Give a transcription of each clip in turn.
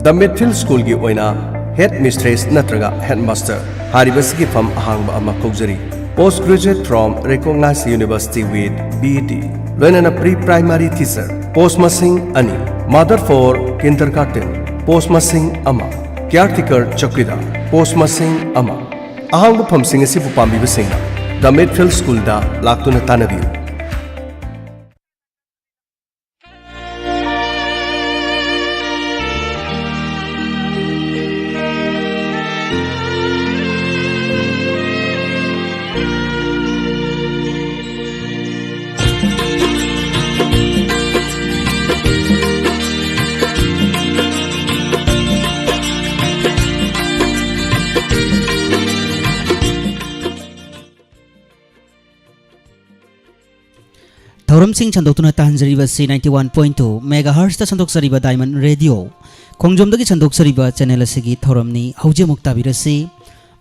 The midfield school की head mistress नत्रगा head master हारिबसिगी फम अहांगबा अमा कौजरी post graduate from recognised university with BEd लोनना प्री प्राइमरी टीचर पोस्ट मसिंग अनि मदर फॉर किंडरगार्टन पोस्ट मसिंग अमा केयरटेकर चौकीदार पोस्ट मसिंग अमा अहांगबा फमसिंग असिबु पांबिबसिंगना द मिडफील्ड स्कूल दा लाक्तुना तानबियु थौरम सिंह संदोक्तुना ताहंजरिबा सी 91.2 मेगाहर्ट्ज ता संदोक्सरिबा डायमंड रेडियो खोंगजोमदगी संदोक्सरिबा चैनल असिगी थौरमनी हौजेमुक ताबिरसी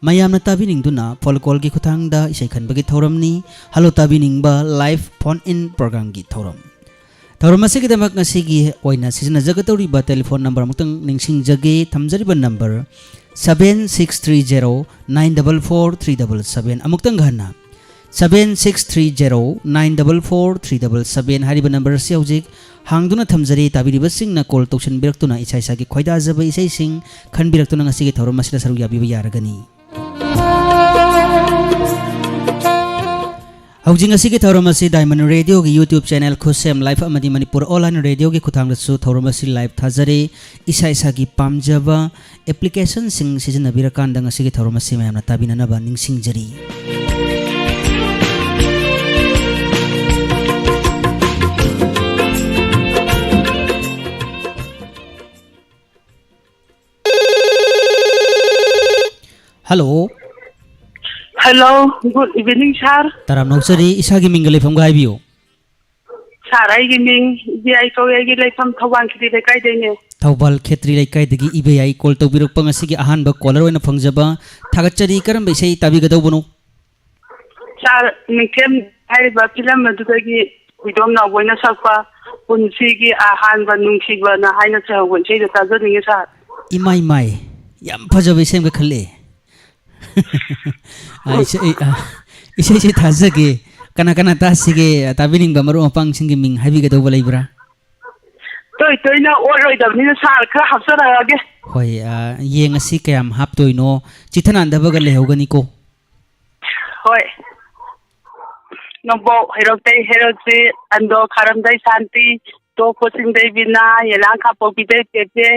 मयामना ताबिनिंगदुना फोलकोल की खुथांगदा इसै खनबगी थौरमनी हलो ताबिनिंगबा लाइव फोन इन प्रोग्राम की थौरम असिगी दमक ngasiगी ओइना सिजना जगतौरिबा टेलीफोन नंबर मुक्तंग निंगसिंगजगे थमजरिबा नंबर 7630944377 अमुक्तंग घना 7630944377 हारिबा नंबर से हौजिक हांगदुना थमजरी ताबिरिबसिंगना कॉल तौशन बिरक्तुना इसाइसागी खोइदाजबा इसाइसिंग खनबिरक्तुना ngasiगी थौरम मसिदा सरु याबिबा यारगनी हौजिंग असिगी थौरम असि डायमंड रेडियो की यूट्यूब चैनल खुसेम लाइव अमदी मणिपुर ऑनलाइन रेडियो की खुथांगदसु थौरम असि लाइव थाजरे इसाइसागी पामजबा एप्लीकेशन सिंग सिजनबिरकांदा ngasiगी थौरम असि मयामना ताबिननबा निंगसिंगजरी hello good evening sir Taram Nausari इसागी मिंगले फम गायबियो sir आइगी Ming इबेआई को आइगी लेफम थौबाल खेत्री लेकाय देने थौबाल खेत्री लेकाय दगी इबेआई कॉल तौबिरक ngasiगी अहानबा कॉलर ओइना फंगजबा थागचरी करम बेसै ताबिगदौबनो सर निथेम हारिबा फिल्म अदुदगी विदोम ना बोइना सकपा पुनसीगी अहानबा नुंसीबना हाइना चहगन सेदा ताजनिगे सर इमाई माई याम फजबे सेमगा खले इसे थाजगे कना कना तासिगे ताबिनिंग बमरो अपंग सिंगे मिंग हाबिगदौबा लेब्रा तोइना ओरोइदबनिना सर खरा हफ्सरागे होय येंग असि कयाम हापतोइनो चिथनांदबगा लेहौगनिको होय नबो हेरोते हेरोसे अंदो खरमदै शांति तो कोचिंगदै बिना येला खापोबिदै पेपे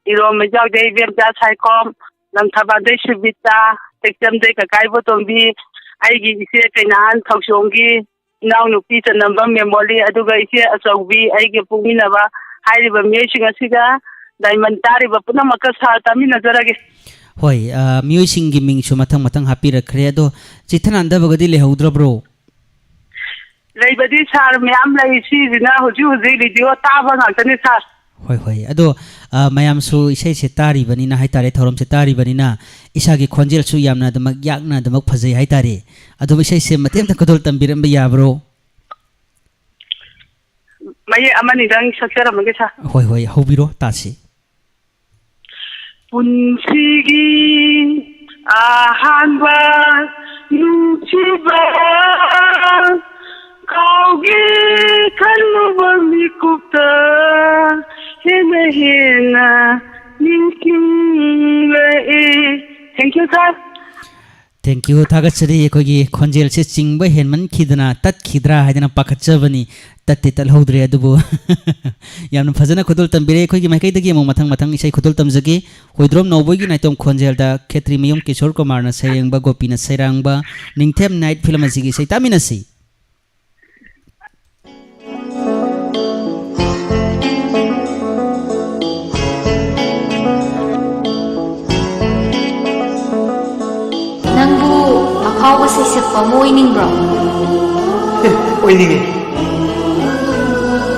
इरो मजाउदै बेमजा साइकोम लमथाबादै सुबिता टेक्चमदै ककाइबो तोंबी आइगी इसे कैनान थौसोंगी नाउ नुपी चनंबा मेमोरी अदुगा इसे अचौबी आइगे पुमिनबा हाइरिबा मियसिंग असिगा डायमंड तारिबा पुनमक सा तामिनजरगे होय मियसिंगी मिंगसु मथंग मथंग हापी रखरे अदो चिथनांदबगदी लेहौद्रब्रो लेबदी सार म्याम लई सिजना हुजु हुजि रेडियो ताबा ngaktani sir होय होय अदो मयामसु इसे से तारी बनिना हाय तारे थौरम से तारी बनिना इसागी खोंजेल सु यामना दमक याकना दमक फजै हाय तारे अदो इसे से मतेम त कदोल तंबिरम याब्रो मये अमनि दंग सक्सेरमगे सा होय होय हौबिरो तासी पुनसिगी आहानबा नुचिबा काउगे खनुबा मिकुप्ता हेना हेना निंकिंगले thank you sir thank you थागचरी एकोगी खोंजेल से चिंगबा हेनमन खिदना तत खिद्रा हाइदना पाखचबनी तत्ते तलहौद्रे अदुबो यामन फजना खुदुल तंबिरे एकोगी माइकैदगी मो मथंग मथंग इसै खुदुल तमजगे होइद्रोम नौबोगी नाइतोम खोंजेलदा खेत्री मयम किशोर कुमारना सैरेंगबा गोपीना सैरांगबा निंगथेम नाइट फिल्म असिगी सै तामिनसी अफाव सैसक मोइनिंग्रो ओइनिंगे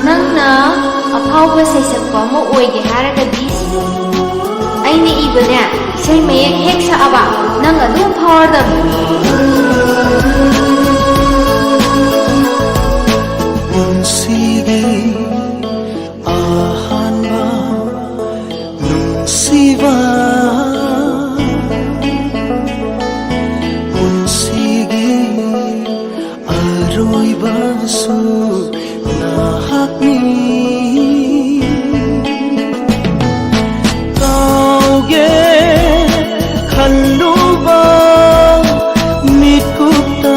नंगना अफाव सैसक मो ओइगे हारगदी अइने इबने सै मयेक हेक साबा नंग अदुम फावरदम पुंसीगे आहानबा nungsiba punsigi aroibasu nahakni kauge khalluba mikupta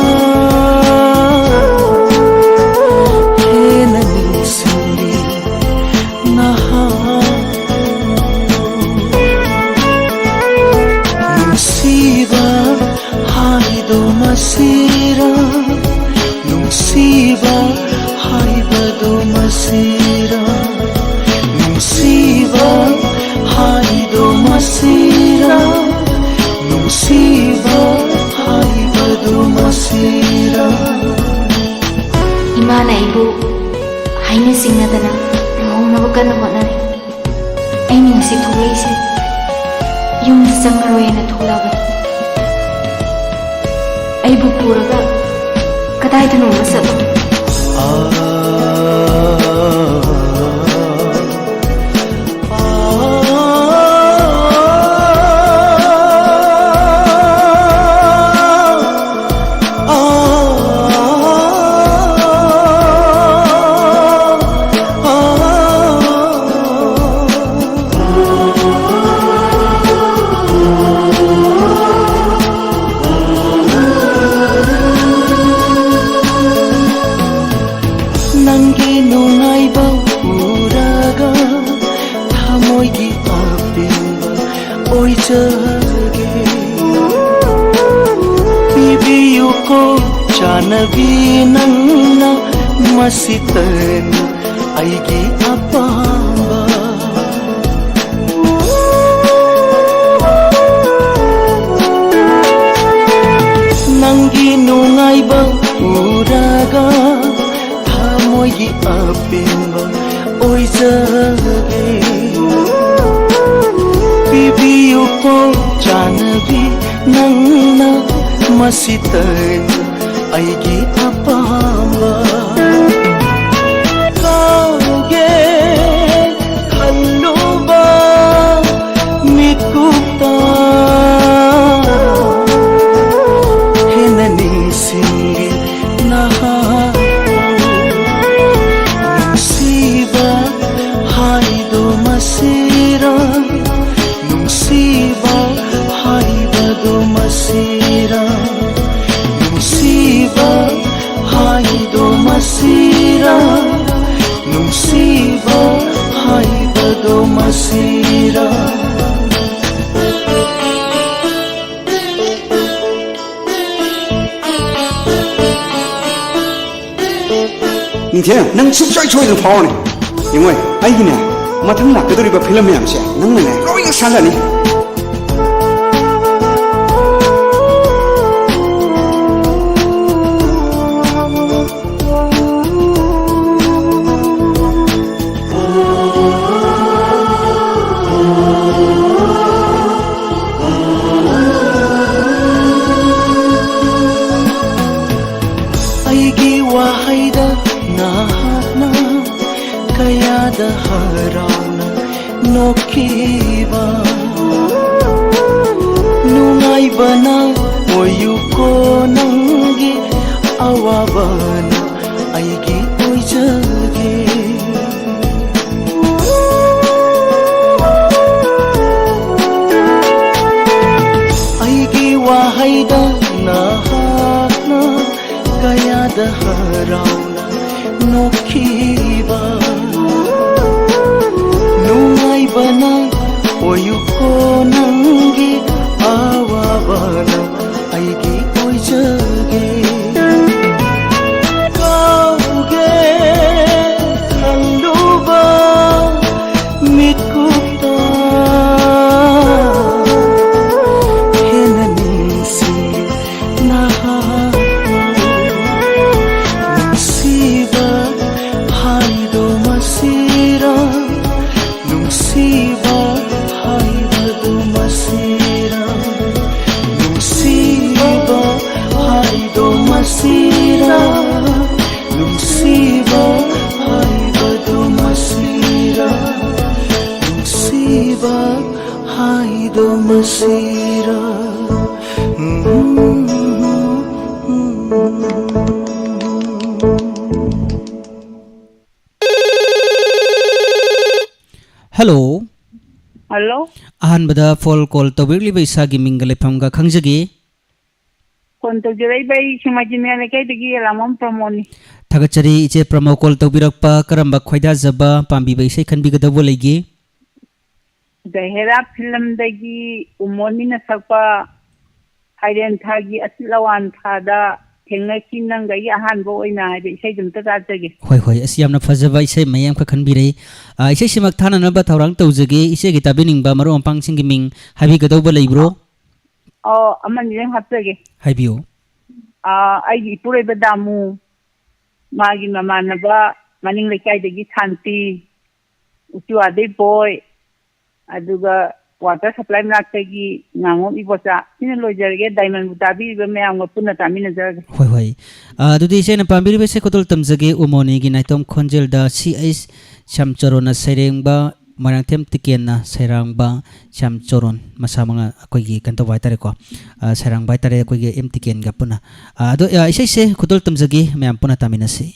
masira nungsiba haibado masira nungsiba haido masira nungsiba haibado masira Imana ibu haina singnadana luhongnaba kanna hotnari aini ngasi tholaise yumda changaroyena tholabani aibu puraga kadaidano masalo Bibiyuko janabi nangna masitan aigi apamba Nangi nungaiba uraga thamoigi apimba oijage Bibiyuko janabi nangna masitan aigi apamba kauge khalluba mikupta henani singi naha nungsiba haido masira nungsiba haibado masira nungsiba haido masira nungsiba haibado masira 明天能出最初的跑呢，因为哎呢，没听那个都里边拍了面些，能不能老鹰闪着呢？ kayada harana nokiba nungai bana oyuko nangi awabana aigi oijage aigi wahaida nahana kayada harana nokiba nungai bana oyuko nangi awabana aigi oijage kauge khanduba mikupta henanisi naha nungsiba haido masira nungsiba haibado hayido masira. Hello. Hello? अहनबदा फोल call तौबिरलिबा इसागी मिंगल लेफमगा खंगजगे Phone to Jirai Shimajimia Kayaki Ramon Promoni. थगचरी इचे प्रमो कॉल तौबिरकपा करंबा खोइदा जबा पांबीबा इसे खनबिगदबो लेगी The Hera film Dagi Umoni Sapa Hiden Tagi Asilawan Tada Tenaki Nanga Hanbo in I say them to that again. होय होय असि यामना फजबा इसे मयम ख खनबिरे इसे सिमक थाना नबा थौरांग तौजगे इसे गिता बिनिंगबा मरो अम्पांग सिंगी मिंग हाबिगदबो लेब्रो Oh, Aman Yen Hapsage. हाबियो I put a damu Magi Mamanaba, Manning the Kaidagi Tanti, you are the boy. Aduga water supply Natagi, Namo Ibosa, in a lawyer, Diamond Butabi, Meam Punatamin. होय होय दुदि इसे न पांबिरि बेसे कोतल तमजगे उमोनी गि नाइतोम खोंजेल दा CS शामचरोना सेरेंगबा मरांगथेम तिकेना सेरांगबा शामचरोन मसामंगा अकोगी कंतो बाइतारे को Sairang बाइतारे अकोगी M तिकेन गा पुना अदो इसे से कोतल तमजगे ma'am Pune तामिनसी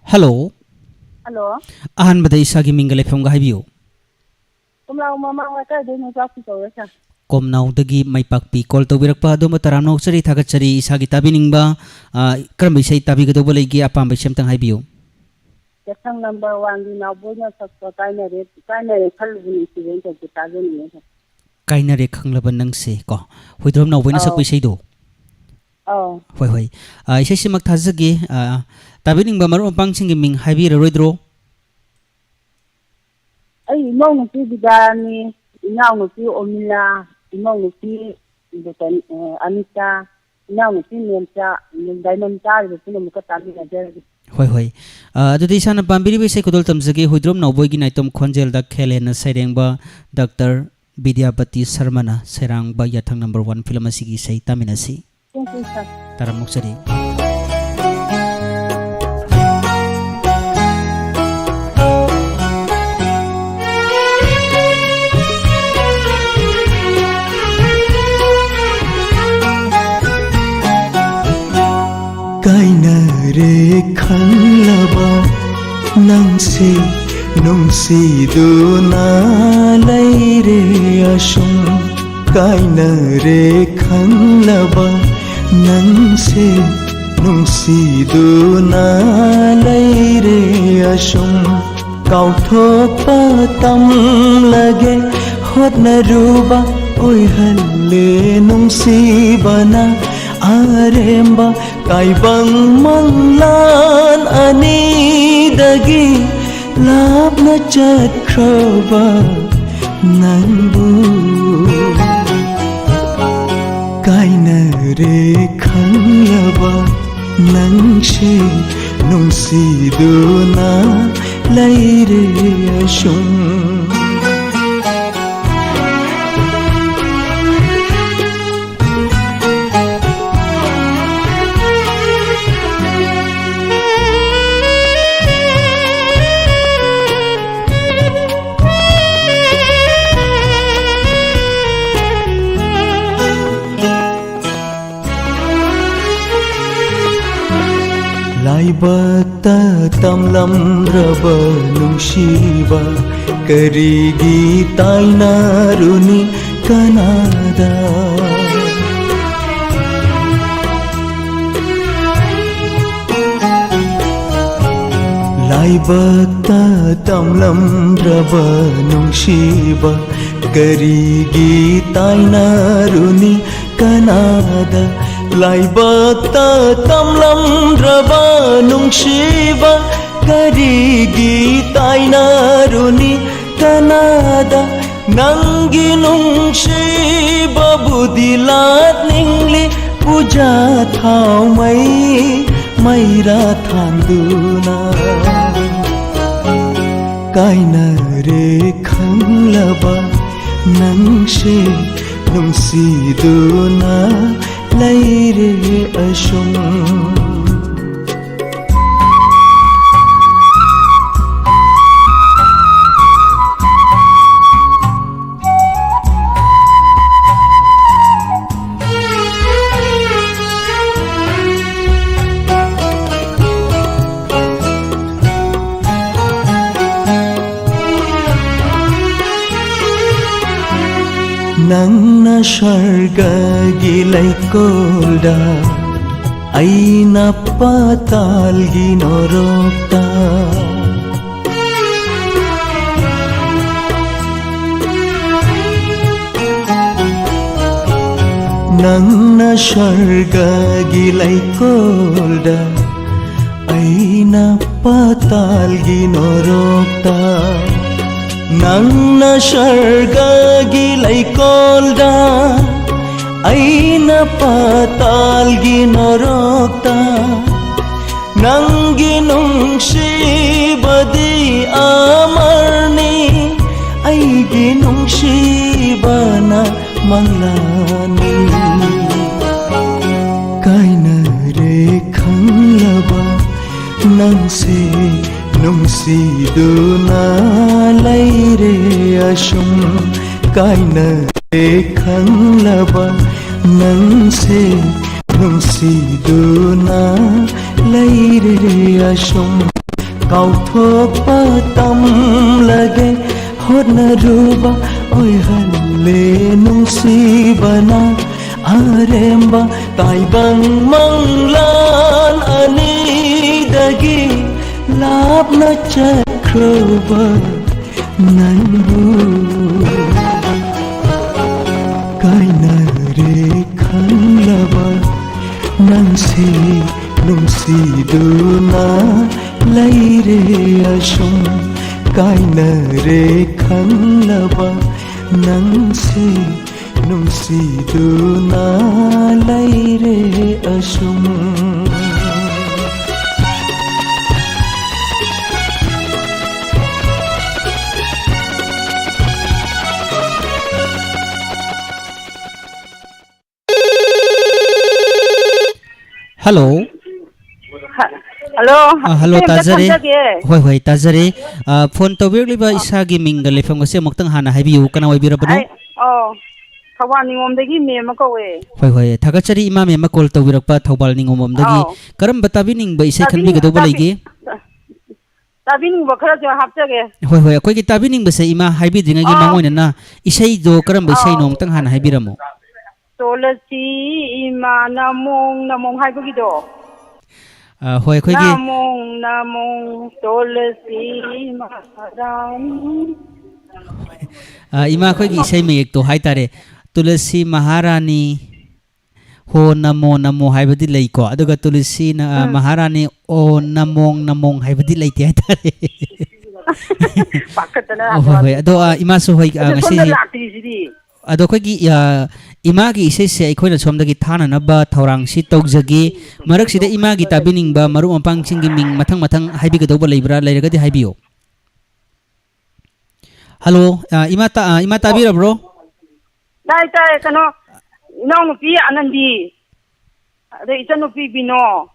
hello Hello. ahan bada isa gi mingale phom ga habiu Kumlaw mamang wa ka din sa si ko sa. komnaw dagi mai pakpi call to birak pa do mataram no chari thagat chari isa gi tabining ba karam bi sai tabi ga do bolai gi apam bi sem tang habiu Jasang number 1 di na bo na sa ka na re khal bu ni si ven ta ta ge ni. kaina re khanglaba nang se ko hoidrom naw boina sakpai sei do Oh. hoi hoi isa simak thajagi tabining ba maru pang sing gi ming habi ro roidro Ai no no ti bidani inaw no ti omila inaw no ti betan Anita inaw no ti nemcha diamond tar bu ni mu ka ta ni na jer. hoi hoi adudi sana pambiri be sei kodol tamjagi hoidrom naw boi gi naitom khonjel da khelen saireng ba Dr. Vidyapati Sharmana serang ba yathang number 1 film asigi sei taminasi Thank you sir. taramuk sari kaina re khanlaba nangse nungsiduna laire asum kaina re khanlaba nangse nungsiduna laire asum kauthopa tam lage hotnaruba oi halle nungsibana aremba kaibang manglan ani dagi lapna chatkhraba nanbu kaina re khanlaba nangse nungsiduna laire asum laibata tamlam raba nungsiba karigi tainaruni kanada laibata tamlam raba nungsiba karigi tainaruni kanada laibata tamlam raba nungsiba karigi tainaruni kanada nangi nungsiba budilat ningli puja thau mai maira thanduna kaina re khanglaba nangse nungsiduna laire asum nangna sharga gilai kolda aina patal ginorokta nangna sharga gilai kolda aina patal ginorokta nangna sharga gilai kolda aina patal ginorokta nangi nungsibadi amarni aigi nungsibana manglani kaina re khanglaba nangse nungsiduna laire asum kaina re khanglaba nangse nungsiduna laire asum ꯀꯥꯎꯊꯣꯛꯄ ꯇꯝꯂꯒꯦ ꯍꯣꯠꯅꯔꯨꯕ ꯑꯣꯏꯍꯜꯂꯦ ꯅꯨꯡꯁꯤꯕꯅ ꯑꯔꯦꯝꯕ ꯇꯥꯏꯕꯪ ꯃꯪꯂꯥꯟ ꯑꯅꯤꯗꯒꯤ ꯂꯥꯞꯅ ꯆꯠꯈ꯭ꯔꯕ ꯅꯪꯕꯨ ꯀꯥꯏꯅꯔꯦ ꯈꯪꯂꯕ ꯅꯪꯁꯦ ꯅꯨꯡꯁꯤꯗꯨꯅ ꯂꯩꯔꯦ ꯑꯁꯨꯝ ꯀꯥꯏꯅꯔꯦ ꯈꯪꯂꯕ ꯅꯪꯁꯦ ꯅꯨꯡꯁꯤꯗꯨꯅ ꯂꯩꯔꯦ ꯑꯁꯨꯝ Hello. Hello. Hello Tazare. Tazare. Hoi Tazare. Phone tawirliba isagi mingga lefam gase moktang hana haibiu kana waibirabano. Oh. Thawani ngomdagi mema kawe. Hoi thagachari ima mema call tawirakpa thawbal ningomomdagi karam batabi ningba isai khanbi gadoba lege. Tabi ningba khara jo hapjage. Hoi akoi gi tabi ningba se ima haibi dingagi mangoina na isai do karam ba isai nomtang hana haibiramo. Tolasi ima namong haibugido. Hoi akoi gi namong tolasi maharani. Ima akoi gi isai meyek to haitare tulasi maharani ho namo haibadi leiko aduga tulasi na maharani o namong haibadi leite haitare. Pakatana. Hoi ado ima so hoi ngasi ado khoi gi ima gi isai se aikoina somdagi thana naba thaurang si tawjagi marak sida ima gi tabining ba maru mapang singi ming mathang haibi gadoba leibra leiragadi haibiyo. Hello ima tabira bro. Dai kano inong nupi anandi. Ade itan nupi bino.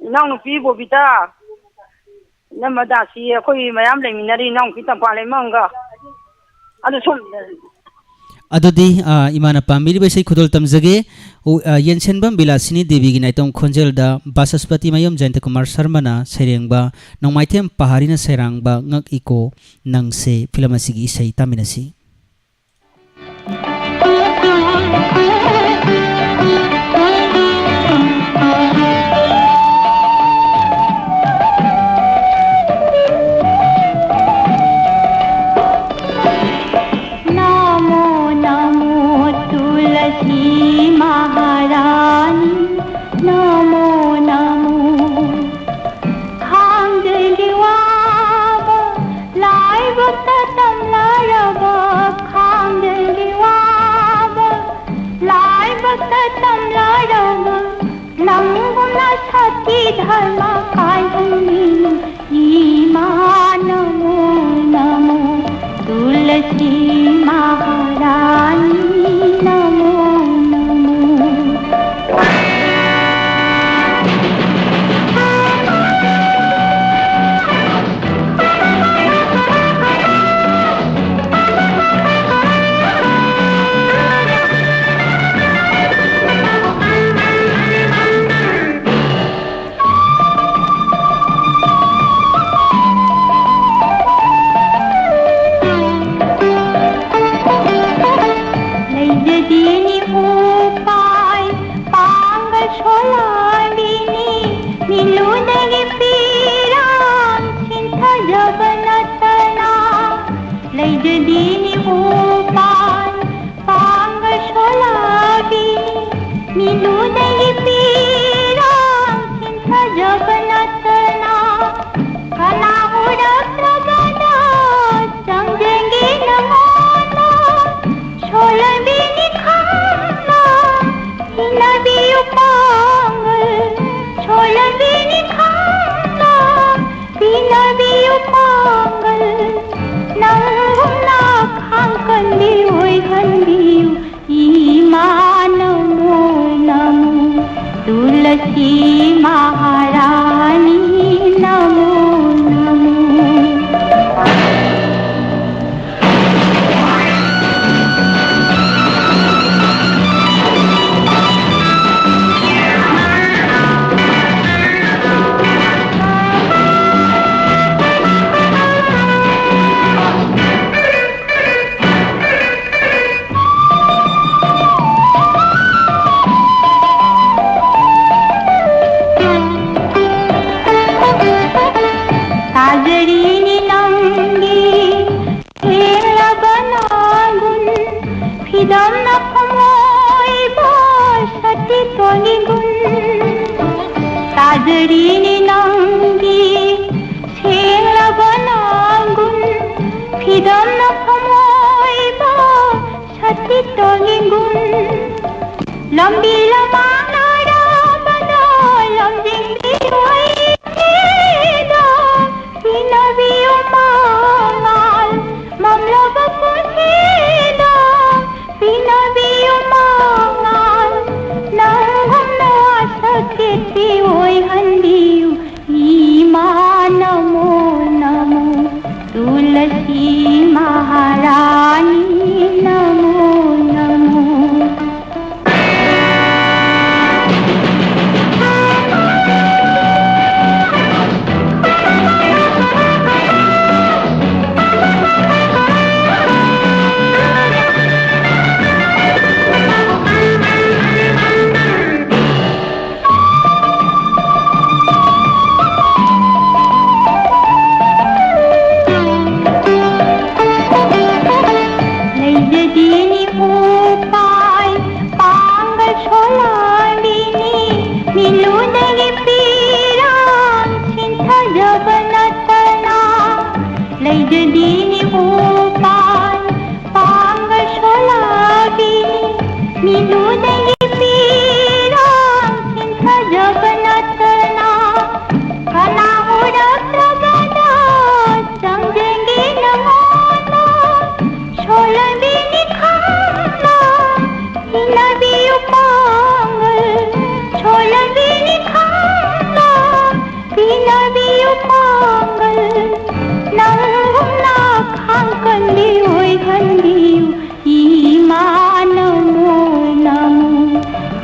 Inong nupi bobita. Namada si khoi mayam leminari inong kita pale manga. Ado som Adodi imana pamiri besai khudol tamjage yensenbam bilasini devi gi naitom khonjel da basaspati mayom jayanta kumar sharma na serengba nongmaithem paharina serangba ngak iko nangse film asigi sei taminasi. ताजरीनी नंगी सेंग्लाबा नांगुन फिदमना खमोइबा छति तोगिंगुन लंबी लमांग नाराबना लंजिंगी ओइदा पिनबी उमांगाल mamlaba puhida pinabi umangal nangamna sakiti oi handiu imanamo namo tulasi maharani namo namo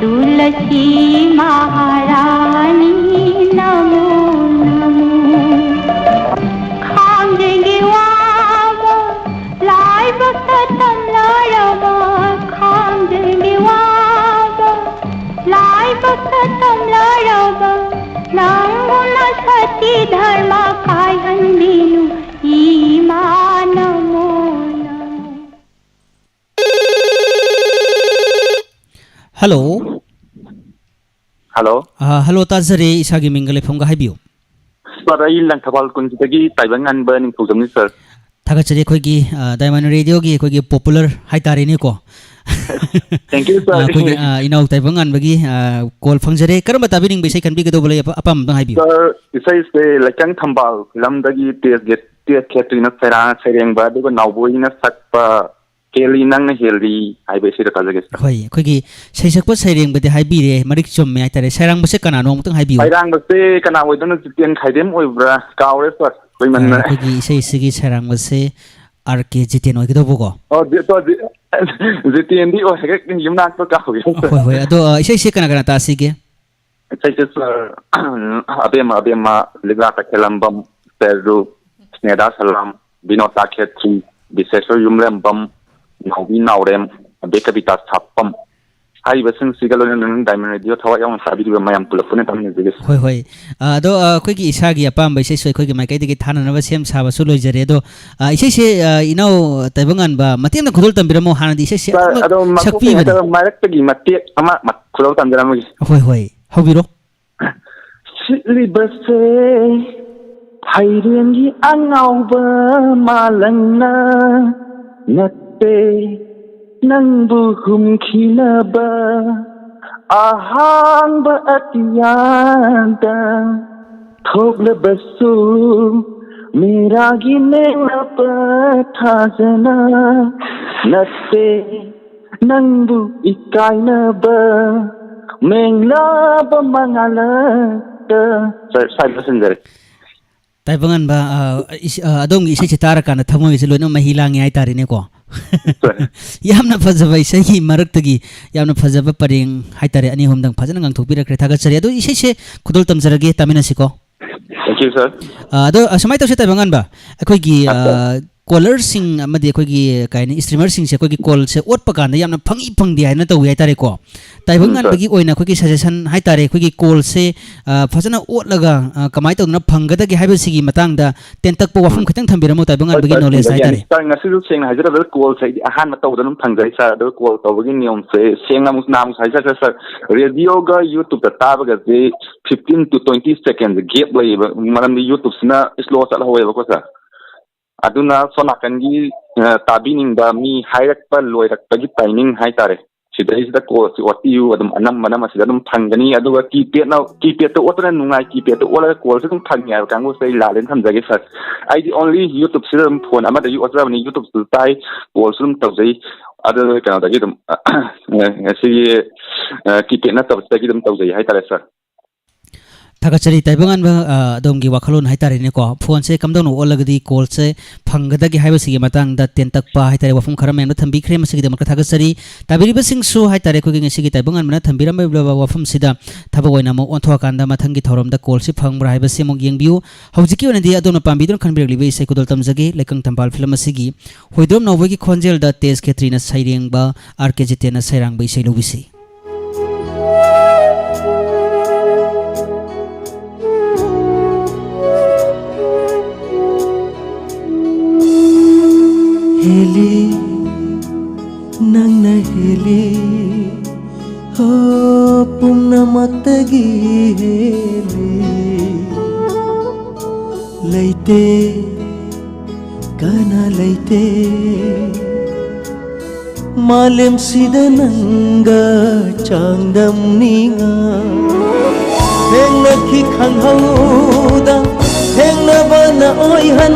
तुलसी महारानी नमो नमो खांगेंगे वावा लाई भक्त तमलारवा खांगेंगे वावा लाई भक्त तमलारवा नांगुना सती धर्म काय हंदीनु ईमान नमो हेलो हेलो हेलो ताजरे इसागी मिंगले फंगा हाइबियो सर आई लंथबाल कुंजिदगी ताइबंग अनबा निंगथौजमनि सर थागचरे खोगी डायमंड रेडियो की खोगी पॉपुलर हाइतारेने को थैंक यू सर खोगी इनाउ ताइबंग अनबगी कॉल फंगजरे करम बताबिनिंग बेसै कनबी गदो बले अपम दं हाइबियो सर इसै से लचंग थंबाल फिल्मदगी तेज खेत्रिना सेरा सेरेंगबा दुगो नावबोइना सकपा केली नंगना हेल्दी हाइबे सिर ताजगे सर होय खोगी सैसकप सैरेंग बदे हाइबिरे मरिक चोmme आइतारे सैरांग बसे कनानो मुतंग हाइबियो सैरांग बसे कना ओइदन जितेन खाइदेम ओइब्रा कावरे सर कोइमन खोगी सै सिगी सैरांग बसे आर के जितेन ओइगदो बगो ओ तो जितेन दी ओ हेक यमनाक तो कावगे होय होय अदो इसै से कना कना तासिगे सै सर अबेमा लिग्रा का खेलंबम पेरु स्नेदा सलाम बिनोता खेत्री विशेषो युमलेंबम नाउबी नाउरेम बे कविता स्थापम हाई बसन सिगलोन नन डायमंड रेडियो थवा याव साबिदि मयाम पुलपुने तमने जिगे होय होय अदो खोगी इसागी अपam बै से खोगी माइकै दिगे थाननबा सेम साबा सु लोइजरे अदो इसे से इनाउ तैबंगान बा मतेम खुदुल तंबिरमो हानदि इसे से अदो सकपि अदो मारक्तगी मते अमा खुदुल तंबिरमो होय होय हबिरो सिलिबसे हाइरेंगी अंगाउबा मालंगना नत्ते नंबु हुमखिनबा अहांबा अतियांदा थोगलबसु मेरागी नेंगबा थाजना नत्ते नंबु इकाइनबा मेंगलाबा मंगालता सर बसंजरे ताइबंगान बा अदोम इसे चितार काना थमोय से लोनो महिलांगे आइतारेने को यामना फजबा इसे मरक्तगी यामना फजबा परिंग हाइतारे अनि हमदंग फजन गांथोकबिरख्रे थागचरे अदो इसे से खुदुल तमजरगे तामिनसिको थैंक यू सर अदो असमाय तसे ताइबंगान बा अखोगी कॉलर सिंग अमदि अखोगी काइने स्ट्रीमर सिंग से अखोगी कॉल से ओट पकान यामना फंगी फंगदि हाइना तौ याइ तारे को ताइबंगान बगी ओइना अखोगी सजेशन हाइ तारे अखोगी कॉल से फजना ओट लगा कमाइ तौना फंगदगी हाइबे सिगी मतंग दा तेंतक पो वाफम खतंग थंबिरमो ताइबंगान बगी नॉलेज हाइ तारे sir ngasidu seng hajara call sai ahan ma tawdan phangjai sir do call tawgi niom se seng namus nam sai sir radio ga youtube ta tabaga je 15 to 20 seconds gap lay maram youtube sina slow sal hoye ba ko sir aduna sonakangi tabining da mi hairak pa loirak pa gi timing hai tare sidai sida call si otiu adum anam manam asida dum phangani aduga keypad to otna nungai keypad to ola call se dum phangya kangu sei lalen thamjage sir I the only youtube sidam phone amada yu otra ni youtube su tai call sum tawjai adu kana da gi dum si keypad na tawjai dum tawjai hai tare sir थागचरी ताइबंगान दोंगी वाखलोन हाइतारेने को phone से कमदोन ओलगदी call से फंगदगी हाइबसी Matang the तेंतक पा हाइतारे वफम खरम main थंबीख्रे मसिगी दमक थागचरी ताबिरिब सिंगसु हाइतारे को गिंगसिगी ताइबंगान मना थंबीरम बेबला वफम सिदा थाबा ओइना मो ओनथवा कांदा मथंगी थौरम द कॉल से फंगब्रा हाइबसी मो यंगबिउ हौजिकी ओनदि अदोन पांबिदोन खनबिरलिबे इसे कुदल तमजगे लेकंग तंबाल film मसिगी होइद्रोम नोवगी खोंजेल the Tej खेत्रीना साइरेंगबा R K जितेना Sairang इसे लुबिसी हेली नंगना हेली हो पुंगनमतगी हेली लैते kana leite malem sida nanga changdam ninga heng na khi khang hauda heng na bana oi han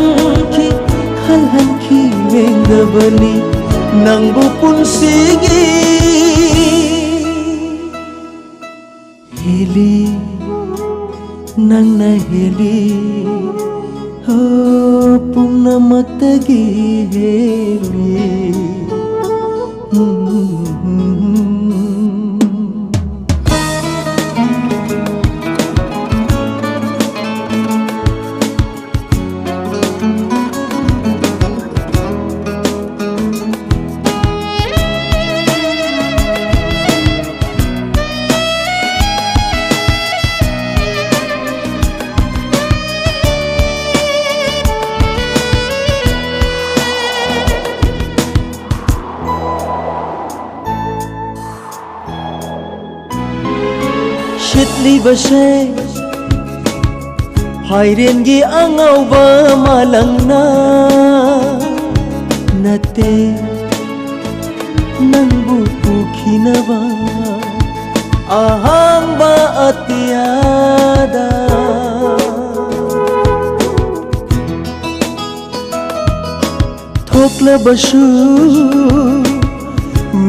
khi khang han khi heng na bani nang bu pun sigi heli nang na heli ho puna matagi heli Shitli bashe Hairengi angau ba malangna Nate Nangbu pukhina ba Ahang ba atiada Thokla bashu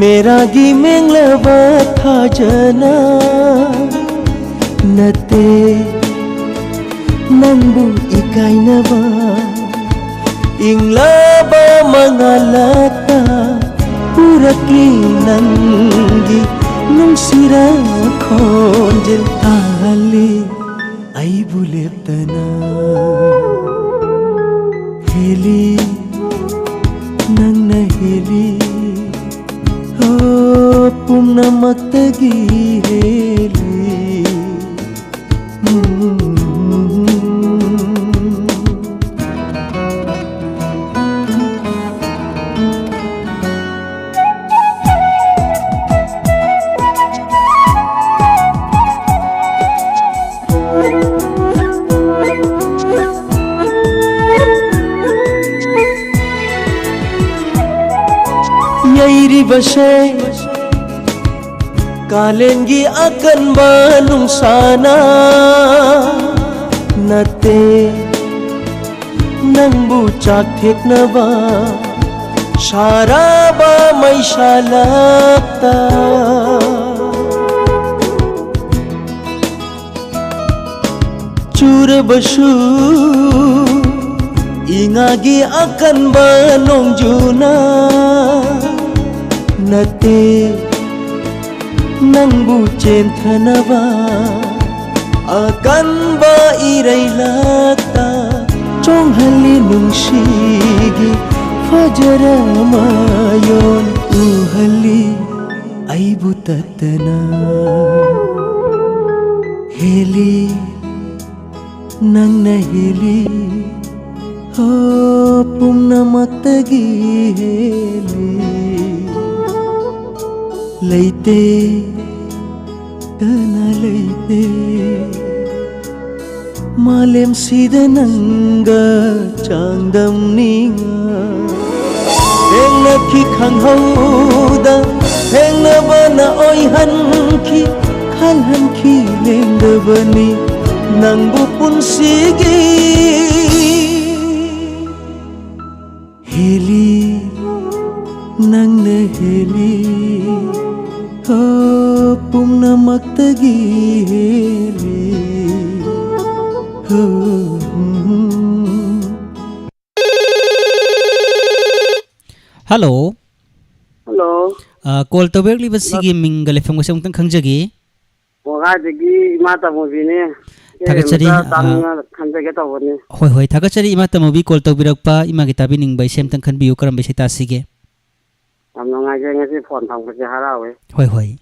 Mera gi mengla ba tha jana Nate nangbu ikai na ba ingla ba mangalata purakli nangi nung sira khonjel tali ai buleptana heli nang na heli ho pumna matagi heli Yairi bashe Kalengi akan banung sana Nate Nang bucak thek na ba Shara ba may shalakta Chura bashu Ingagi akan banung juna Nate nangbu centa ba akan ba iray lata chong hali nung shigi फजरमायोन उहली आइबु ततना हेली नंगना हेली हो पुम्नमक्तगी heli लैते कना लैते मालेम सिदा नंगा चांदम निंगा हेंगना की खंगहौदा हेंगना बना ओइहन की खानहन की लेंदबनी नंगबु पुनसिगी हेली नंगना हेली हो पुम्नमक्तगी heli Hello. Hello. Call to Berkeley was Sigi Mingle from Washington Kanjagi. Wagadi Mata Movie. Takachari Hoi Takachari Mata movie called to Birapa Imagitabining by Shamton can be Ukram Beshita Sige. I'm not getting a phone from Harawe. Hoi.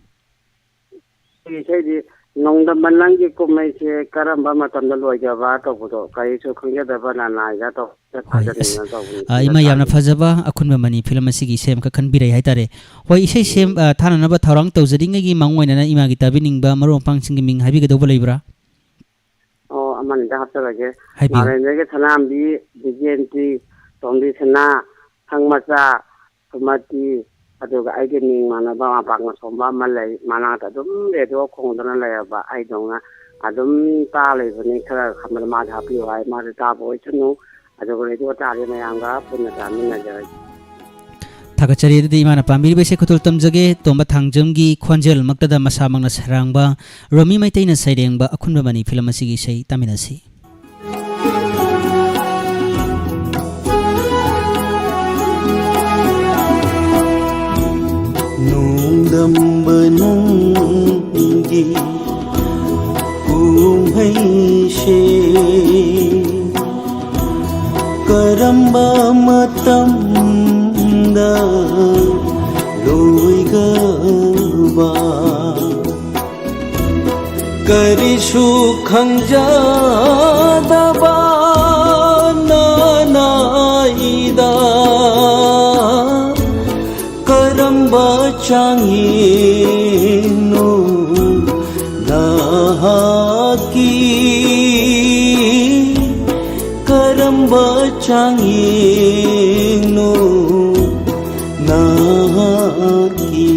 He said, Nong the Malangi could make a caramba on the Loya Vato, Kaiso Kunya the banana, that of Imayana Fazaba, Akunma Mani, Filamasigi, Sam Kakanbira Hitare. Why is a shame Tanaba Tarang to Zedingi Mangwan and Imagitabining Bamaro Pangsing Habiga Dobolibra? Oh, among the after again. Habiganambi, the GNT, Tondi Sana, Hangmasa, Tomati. Aduga aigening manaba pangma somba malai manata dum ledo khongdana layaba ai donga adum ta lebani khara khamar ma thapi wai ma ta boi chunu aduga ledo ta le mayanga punna tamina jai Takachari the Imana Pamir Bese Kutul Tamjage, Tomba Tangjumgi, Kwanjel, Maktada Masamanga Sarangba, Romi Maitena Sidingba, Akunbani, Filamasigi say, Taminasi. Dambanangi kumhaishe karamba matamda loigaba karishu khangjadaba nanaida karamba changinu nahaki karamba changinu nahaki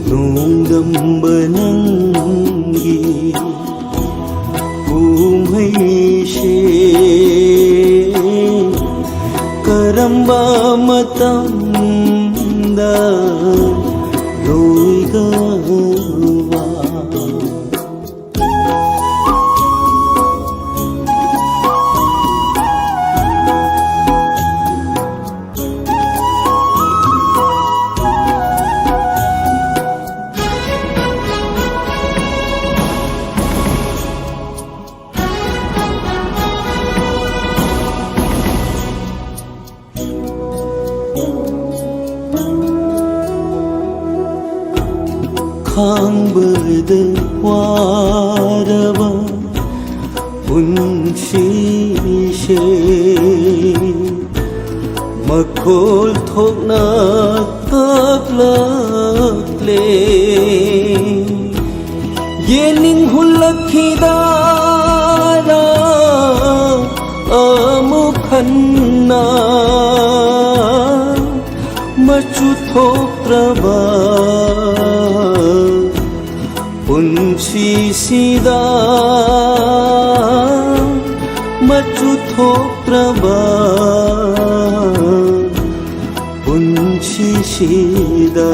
nungdambanangi kumhaishe karamba matamda loigava Khangberda warava punshishe makhol thokna kaplakle yening hulakhidara amukhanna machu thokraba punchi sida machu thokraba punchi sida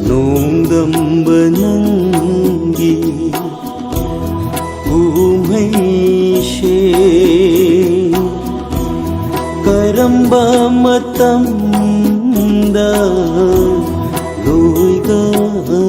nongdambanangi umhaishe karamba matamda loigava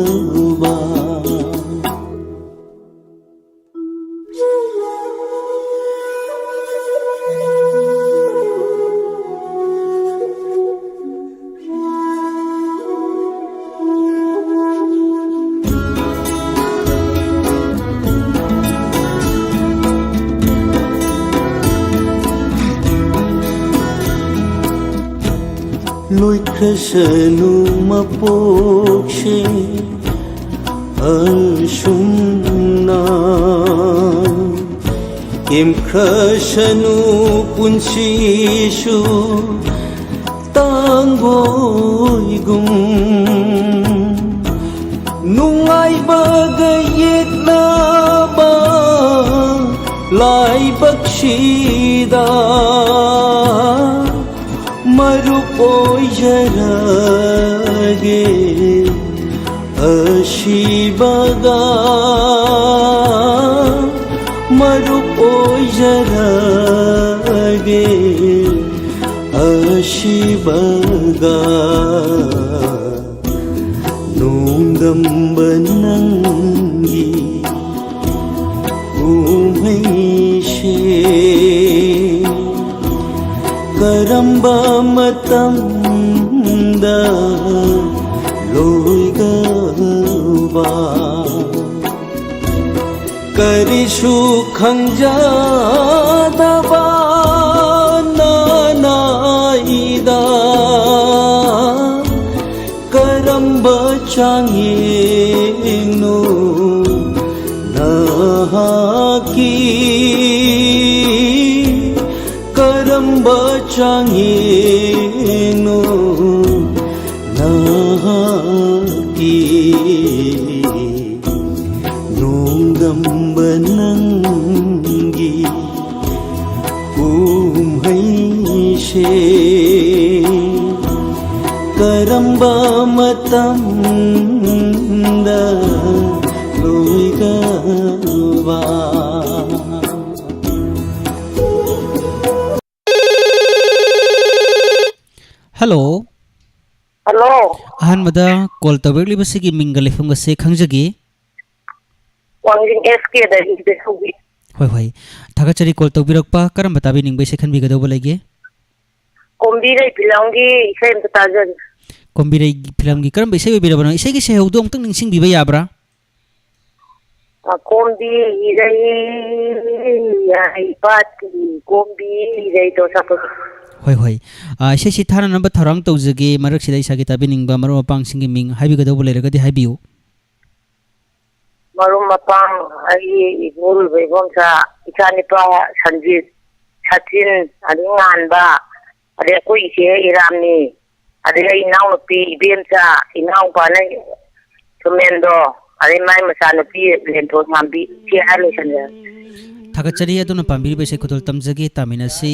ꯂꯣꯏꯈ꯭ꯔꯁꯅꯨ ꯃꯄꯣꯛꯁꯦ ꯑꯁꯨꯝꯅ ꯀꯦꯝꯈ꯭ꯔꯁꯅꯨ ꯄꯨꯟꯁꯤꯁꯨ ꯇꯥꯡꯒꯣꯏꯒꯨꯝ ꯅꯨꯡꯉꯥꯏꯕꯒ ꯌꯦꯛꯅꯕ ꯂꯥꯏꯕꯛꯁꯤꯗ मरुप ओइजरगे अशिबगा मरुप ओइजरगे अशिबगा नोंगंबनंगी उमैशे करंबा मतंदा लोइगवा करिशु खंजादवा नानाइदा करंबा चांगेनो नहाकी करंबा चांगेनो नहाकी नोंगंबनंगी उमैशे करंबा मतंदा लोइगवा हेलो हेलो अहनमदा कॉल तबरलिबसिगी मिंगल लेफंगसे खंजगी वांगिंग एसके दगी देखोगी होय होय थागचरी कॉल तबबिरकपा करम बताबी निंगबैसे खनबिगदौब लैगे कोम्बीरे फिलांगी इसेम ताजन कोम्बिरे फिल्म की करम बैसे बिरबनो इसे की से हौदो अमतंग निंगसिंग बिबा याब्रा कोम्बी इरई याई पाती कोम्बी इरई तो सब होय होय इसे सि थाना नंबर थरांग तौजगे मरक सिदा इसागे ताबी निंगबा मरो मपांग सिंगी मिंग हाइबिगदौब लेरगदि हाइबियो मरुम मपांग आई मुल बेगोमसा इचानिपा संजीत सचिन अदिंगानबा अरे कोई से इरामनी अरे इनाउ नुपी इबेमसा इनाउ पाने सुमेंदो अरे माय मसा नुपी लेंथो थांबी से हालेसन थागचरी अदुना पांबिरि बेसे खुदल तमजगे तामिनसी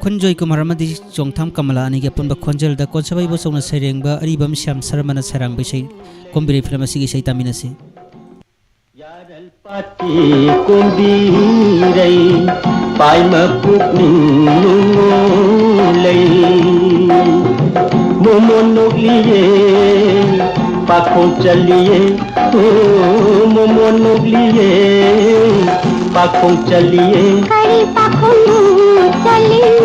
खुंजोय कुमारमदि चोंगथाम कमला अनि के पुनबा खोंजल द कोनसबाई बसौना सैरेंबा अरिबम श्याम शर्माना सरंग बेसे कोम्बिरे फिल्म असि गे सै तामिनसी पाती कुंबीरई पाइम पुकनुलई मोमो नोगलिए पाखों चलिए तो मोमो नोगलिए पाखों चलिए करी पाखों चलिए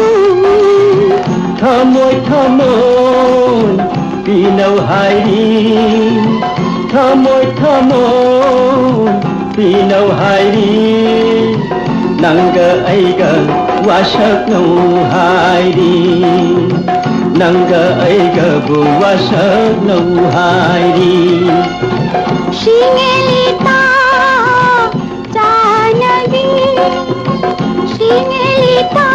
थमोय थमोय पीनौ हायरी थमोय थमोय पीनौ हायरी नंग ऐगा वाशक नौ हायरी नंग ऐगा बु वाशक नौ हायरी शिंगेलिता जानवी शिंगेलिता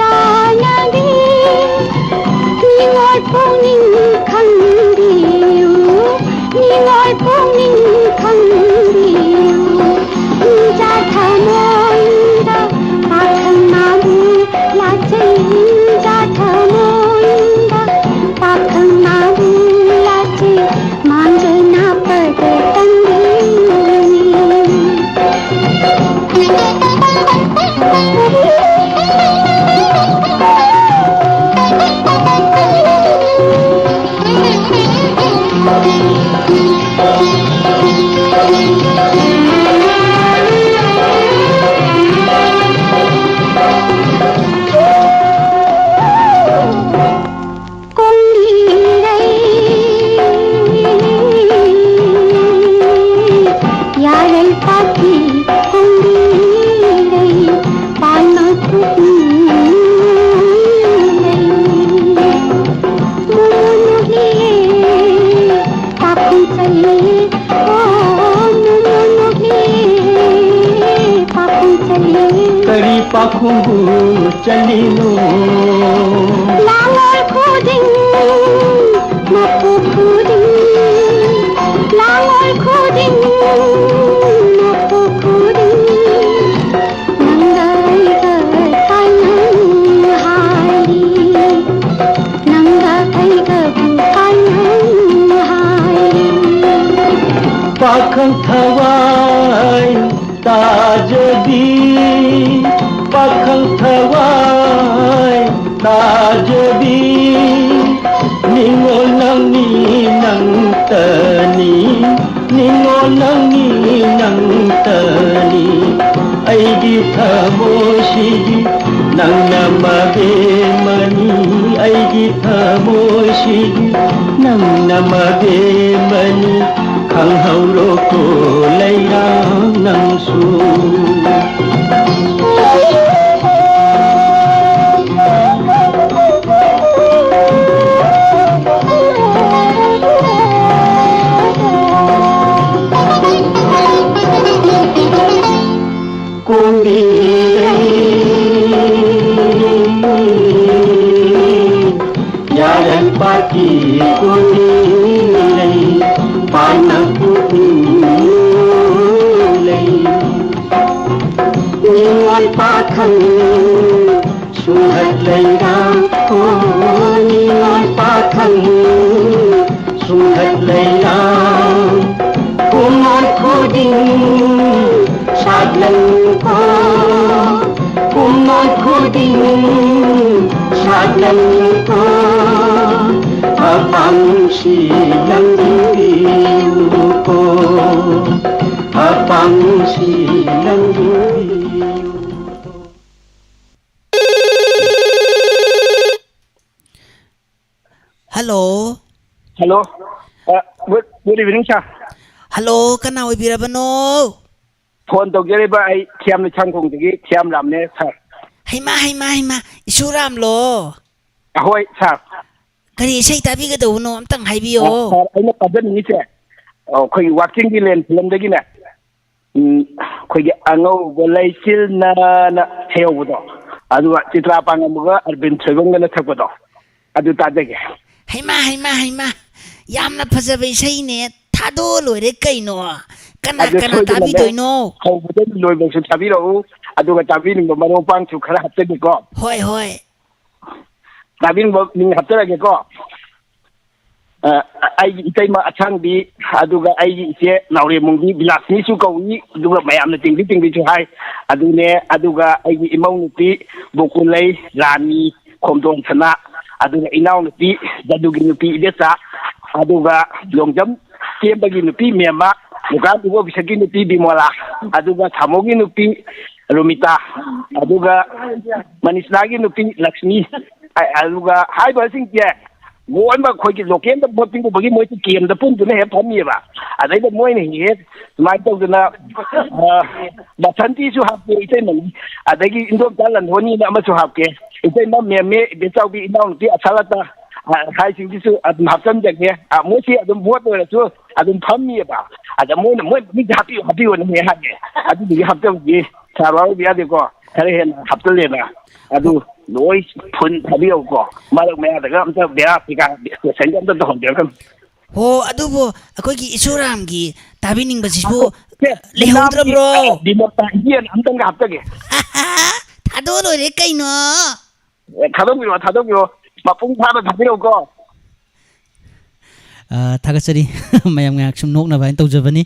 जानवी निवाय पोंगिंग खंदियो निवाय पोंगिंग खंदियो जा थमोंदा पाखंनाबु लाचै जा थमोंदा पाखंनाबु लाचै मांजना पद पाखुंबु चलिनो लांगोल खुदिं मपु खुदिं लांगोल खुदिं मपु खुदिं नंगाई ग कायं हारी नंगा कई ग कायं हारी पाखं थवाई ताजदी पाखं थवाई ताजदी निंगोल नंगी नंगतनी निंगोल नंगी नंगतनी ऐगी थमोशिगी नंगनमगे मनी ऐगी थमोशिगी नंगनमगे मनी खंहौरो को लैरा नंसू कोंगी यारन पाकी कोंगी पाना निंगोल पाखं सुहत लैरा ओ निंगोल पाखं सुहत लैरा कुमोल खुदिं शादलं को कुमोल खुदिं शादलं को अपंशी लंगियो को अपंशी लंगियो hello hello good evening sir hello कना ओइबिरबनो फोन तौजरेबा आई थियाम छांगखोंदगी थियाम रामने सर हैमा इशुराम लो होय सर करी इसे ताबीगदौनो अमतंग हाइबियो सर अइना पदनिसे अखोई वाकिंग दी लेन फिल्मदगिने अखोई अंगौ लैसिल ना हेवबदो अदुवा चित्रा पांगमुगा अरविंद थोइबंगना थकबदो अदु तादगे हैमा यामना फजबे इसेने थादो लोरे कैनो कना ताबीदोइनो हौबदे लोइबसु ताबीरो अदुगा ताबीनिंग मरोपांसु खरा हप्तेनिको होय ताबीनिंग हप्तरगेको आई इतैमा अछांगबी अदुगा आई इसे नावरे मुंगी बिलासनीसु कौनी अदुगा मयामना तिंगबी हाय अदुने अदुगा आई इमौनुपी बोकुलै रानी खोमदोन सना अदुगा इनाउनुपी जदुगी नुपी इदेसा अदुगा लोंजम केबगी नुपी मेमा मुगाम उबो बिसगी नुपी बिमोला अदुगा थामोगी नुपी रुमिता अदुगा मनीषनागी नुपी लक्ष्मी अदुगा हाइबसिंग के मोइमा खोइकी लोकेल द बोटिंग बगी मोइ केम द पुंदुने हे फमीबा अदैदा मोइने हे माइ तौदना बसंती सु हापे इते मनी अदैगी इंदो तालन होनी ना अमसु हापके इते मा मेमे बेचाउबी इनाउनती असालता हाइसिंगसु अदम हापसन जगे मोसी अदम बोट ओरसु अदम फमीबा अदा मोइना मोइ हापी ओने हागे अदुगी हापतबगी साबाउ बियादेको खरे हेन हापतलेना अदु लोई फुन थाबियोको मारक मयादगा अमता बेरा पिका सेंजम द होंदेरकम हो अदुबो अखोइगी इशुरामगी ताबीनिंगबसिबो लेहौद्रब्रो दिमोता हियन अमतंग हापतगे थादो लोरे canoe थादोगिरो मपुंग फाबा थाबिरोको थागसरी Mayem ngak sum nok na bain tawjabani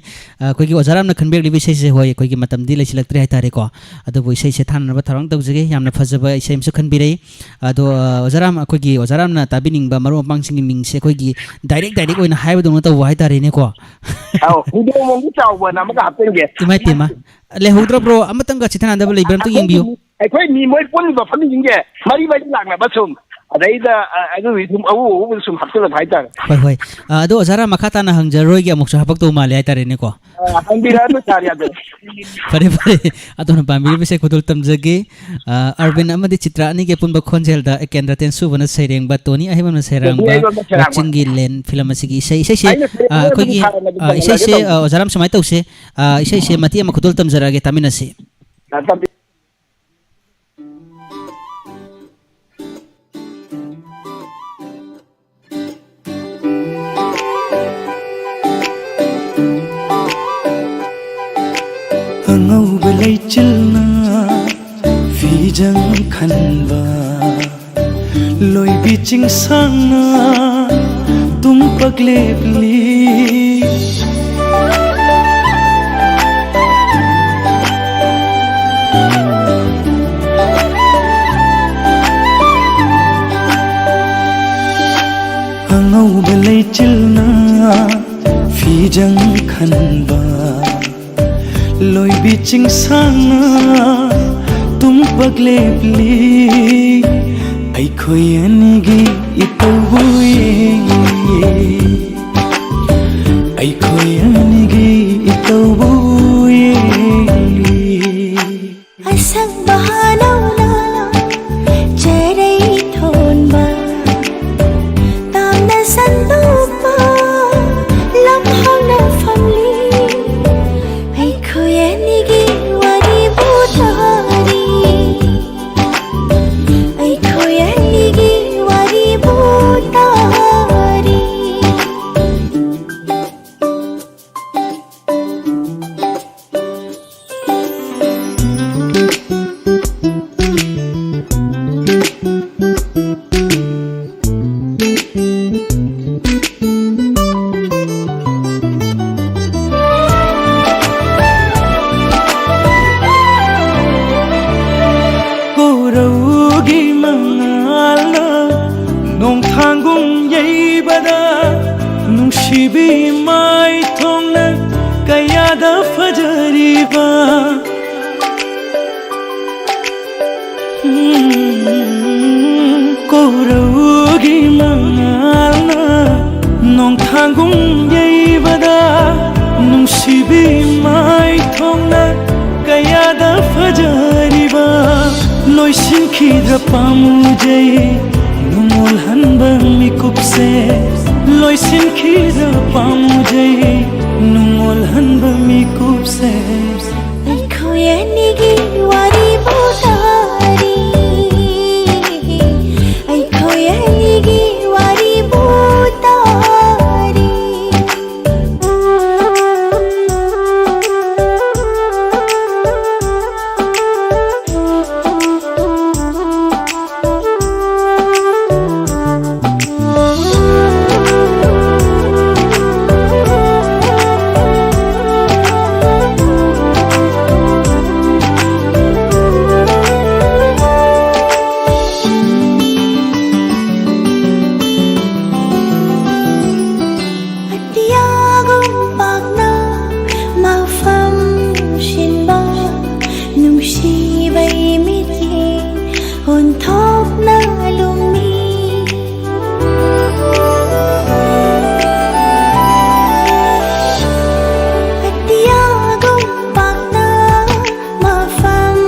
koi gi ojaram na khanbek libi sei se hoi koi gi matam di leisilak tre haitare ko adu boi sei se than na tharang tawjage yamna phajaba sei msu khanbirei ado ojaram koi gi ojaram na tabining ba maru pangsing gi ming se koi gi direct oina haiba dong na taw haitare ne ko aw video mong gi chawba na ma haptenge timai tema le hodra bro amatang ga chithana da leibram to yengbiu ai koi mi moi pon ba phami jinge mari bai lakna basum अदैदा अगुइ तुम अवु सुम हप्तल भाइतार होय अदो ओजारा मखाता ना हंगजरोय गे अमुक हापक तो माले आइतारे ने को हंबिरा न सारिया दे फरे अदो न बामिर बिसे खुदुल तमजगे अरविंद अमदि चित्रा अनि के पुनब खोंजेल दा केंद्र तेन सुबन सैरेंग बा तोनी अहिबन सैरांग बा चिंगी लेन फिल्म असगी इसे खोगी इसे ओजाराम समाय तौसे इसे मति अम खुदुल तमजरागे तामिनसे ꯂꯩꯆꯤꯜꯅ ꯐꯤꯖꯪ ꯈꯟꯕ ꯂꯣꯏꯕꯤ ꯆꯤꯡꯁꯥꯡꯅ ꯇꯨꯝꯄꯛ ꯂꯦꯞꯂꯤ ꯑꯉꯧꯕ ꯂꯩꯆꯤꯜꯅ ꯐꯤꯖꯪ ꯈꯟꯕ ꯂꯣꯏꯕꯤ ꯆꯤꯡꯁꯥꯡꯅ ꯇꯨꯝꯄꯛ ꯂꯦꯞꯂꯤ ꯑꯩꯈꯣꯏ ꯑꯅꯤꯒꯤ ꯏꯇꯧꯕꯨ ꯌꯦꯡꯂꯤ ꯑꯩꯈꯣꯏ ꯑꯅꯤꯒꯤ ꯏꯇꯧꯕꯨ ꯌꯦꯡꯂꯤ ꯑꯁꯪꯕ ꯍꯅꯧꯅ ꯆꯦꯔꯩ ꯊꯣꯟꯕ ꯇꯥꯝꯅ ꯁꯟꯗꯣꯛꯄ ꯂꯝꯍꯥꯡꯅ ꯐꯝꯂꯤ ꯑꯩꯈꯣꯏ ꯑꯅꯤꯒꯤ ꯋꯥꯔꯤꯕꯨ ꯇꯥꯔꯤ ꯑꯩꯈꯣꯏ ꯑꯅꯤꯒꯤ ꯋꯥꯔꯤꯕꯨ ꯇꯥꯔꯤ ꯀꯣꯔꯧꯒꯤ ꯃꯉꯥꯜꯅ ꯅꯣꯡꯊꯥꯡꯒꯨꯝ ꯌꯩꯕꯗ ꯅꯨꯡꯁꯤꯕꯤ ꯃꯥꯏꯊꯣꯡꯅ ꯀꯌꯥꯗ ꯐꯖꯔꯤꯕ ꯀꯣꯔꯧꯒꯤ ꯃꯉꯥꯜꯅ ꯅꯣꯡꯊꯥꯡꯒꯨꯝ ꯌꯩꯕꯗ ꯅꯨꯡꯁꯤꯕꯤ ꯃꯥꯏꯊꯣꯡꯅ ꯀꯌꯥꯗ ꯐꯖꯔꯤꯕ ꯂꯣꯏꯁꯤꯟꯈꯤꯗ꯭ꯔ ꯄꯥꯝꯃꯨꯖꯩ ꯅꯨꯡꯉꯣꯜꯍꯟꯕ ꯃꯤꯀꯨꯞꯁꯦ ꯂꯣꯏꯁꯤꯟꯈꯤꯗ꯭ꯔ ꯄꯥꯝꯃꯨꯖꯩ ꯅꯨꯡꯉꯣꯜꯍꯟꯕ ꯃꯤꯀꯨꯞꯁꯦ ꯑꯩꯈꯣꯏ ꯑꯅꯤꯒꯤ ꯋꯥꯔꯤꯕꯨ ꯇꯥꯔꯤ ꯑꯩꯈꯣꯏ ꯑꯅꯤꯒꯤ ꯋꯥꯔꯤꯕꯨ ꯇꯥꯔꯤ ꯑꯇꯤꯌꯥꯒꯨꯝ ꯄꯥꯛꯅ ꯃꯐꯝ ꯁꯤꯟꯕ ꯅꯨꯡꯁꯤꯕꯩ ꯃꯤꯠꯌꯦꯡ ꯑꯣꯟꯊꯣꯛꯅ ꯂꯨꯝꯃꯤ ꯑꯇꯤꯌꯥꯒꯨꯝ ꯄꯥꯛꯅ ꯃꯐꯝ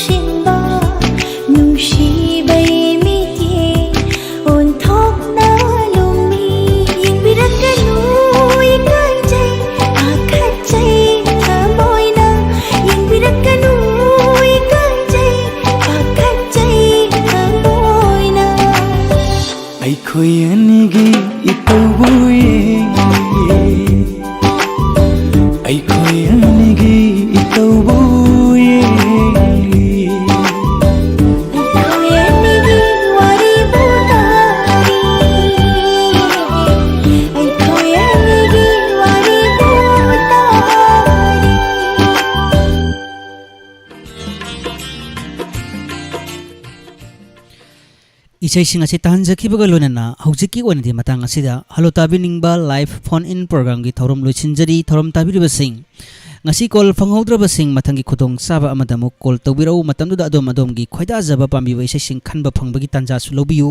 ꯁꯤꯟꯕ ꯅꯨꯡꯁꯤꯕꯩ ꯃꯤꯠꯌꯦꯡ ꯑꯣꯟꯊꯣꯛꯅ ꯂꯨꯝꯃꯤ ꯌꯦꯡꯕꯤꯔꯛꯀꯅꯨ ꯏꯀꯥꯏꯖꯩ ꯄꯥꯈꯠꯆꯩ ꯊꯃꯣꯏꯅ ꯌꯦꯡꯕꯤꯔꯛꯀꯅꯨ ꯏꯀꯥꯏꯖꯩ ꯄꯥꯈꯠꯆꯩ ꯊꯃꯣꯏꯅ ꯑꯩꯈꯣꯏ ꯑꯅꯤꯒꯤ ꯏꯇꯧꯕꯨ ꯌꯦꯡꯂꯤ ꯑꯩꯈꯣꯏ ꯑꯅꯤꯒꯤ ꯏꯇꯧꯕꯨ ꯌꯦꯡꯂꯤ ꯑꯩꯈꯣꯏ ꯑꯅꯤꯒꯤ ꯋꯥꯔꯤꯕꯨ ꯇꯥꯔꯤ ꯑꯩꯈꯣꯏ ꯑꯅꯤꯒꯤ ꯋꯥꯔꯤꯕꯨ ꯇꯥꯔꯤ इसाइसिंग असे ताहनजखिबगा लोनना हौजिकी ओनदि मतंग असिदा हलो ताबिनिंगबा लाइव फोन इन प्रोग्राम की थौरम लोइसिनजरी थौरम ताबिरिबसिंग ngasi kol phanghodrabasing mathangi khudong saba amadamuk kol tawbirau matamduda adom-adomgi khoida jaba pambiba isaising khanba phangbagi tanja su lobiyu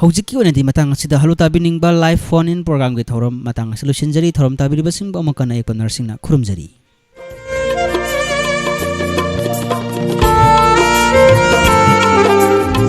hojiki onadi matang asida halo tabiningba live phone in program gi thorom matang asilu sinjari thorom tabiribasing ba makana ek narsingna khurumjari